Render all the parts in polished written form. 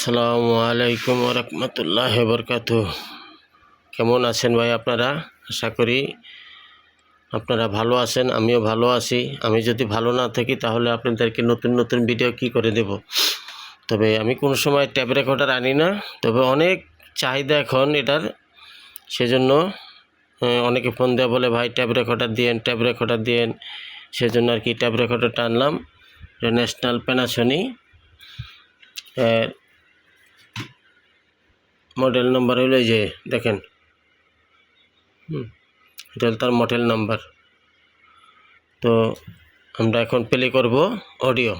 আসসালামু আলাইকুম রহমতুল্লাহি বরকাতুহ। কেমন আছেন ভাই আপনারা? আশা করি আপনারা ভালো আছেন, আমিও ভালো আছি। আমি যদি ভালো না থাকি তাহলে আপনাদেরকে নতুন নতুন ভিডিও কি করে দেব। তবে আমি কোনো সময় ট্যাব রেকর্ডার আনি না, তবে অনেক চাহিদা এখন এটার, সেজন্য অনেকে ফোন দেওয়া বলে ভাই ট্যাব রেকর্ডার দিয়েন, ট্যাব রেকর্ডার দিয়েন। সেজন্য আর কি ট্যাব রেকর্ডারটা আনলাম। এটা ন্যাশনাল প্যানাসোনিক, মডেল নাম্বার হলো এই যে দেখেন, এটা তার মডেল নাম্বার। তো আমরা এখন প্লে করব অডিও।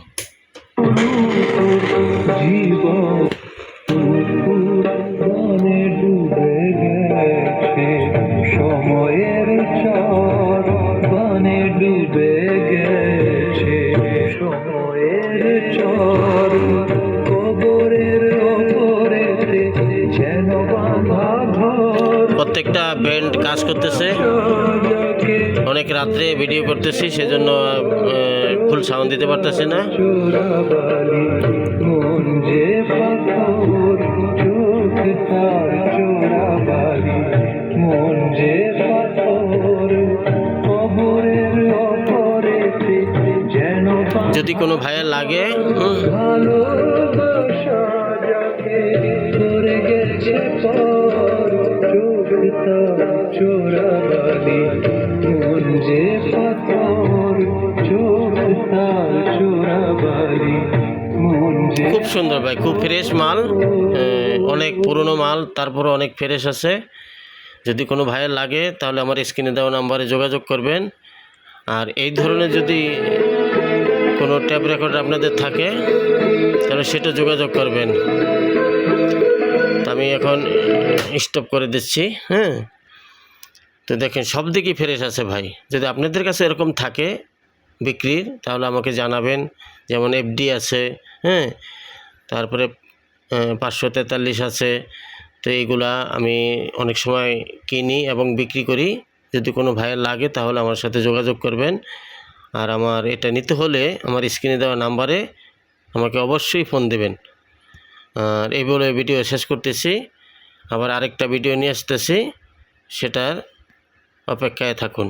সময়ের চর বনে ডুবে গেছে, সময়ের চর কবরের ওপরেতে যেন বাঁধা ঘর। প্রত্যেকটা ব্যান্ড কাজ করতেছে, অনেক রাত্রে ভিডিও করতেছি, সেজন্য ফুল সাউন্ড দিতে পারতেছি না। মন যে পাথর, চোখ তার চোরাবালি, মন যে পাথর কবরের অপরেতে যেন। যদি কোনো ভাইয়ের লাগে, ভালোবাসা যাকে করে গেছে পর, চোখ তার চোরাবালি, মন যে পাথর, চোখ তার চোরাবালি, মন যে। খুব সুন্দর ভাই, খুব ফ্রেশ মাল, অনেক পুরনো মাল, তারপরে অনেক ফ্রেশ আছে। যদি কোনো ভাইয়ের লাগে তাহলে আমার স্ক্রিনে দেওয়া নাম্বারে যোগাযোগ করবেন। আর এই ধরনের যদি কোনো ট্যাপ রেকর্ড আপনাদের থাকে তাহলে সেটা যোগাযোগ করবেন। তো আমি এখন স্টপ করে দিচ্ছি। তো দেখেন সব দিকই ফ্রেশ আছে ভাই। যদি আপনাদের কাছে এরকম থাকে বিক্রির তাহলে আমাকে জানাবেন। যেমন এফডি আছে, তারপরে 543 আছে। তো এইগুলা আমি অনেক সময় কিনি এবং বিক্রি করি। যদি কোনো ভাইয়ের লাগে তাহলে আমার সাথে যোগাযোগ করবেন। আর আমার এটা নিতে হলে আমার স্ক্রিনে দেওয়া নাম্বারে আমাকে অবশ্যই ফোন দেবেন। আর এই বলে ভিডিও শেষ করতেছি। আবার আরেকটা ভিডিও নিয়ে আসতেছি, সেটার অপেক্ষায় থাকুন।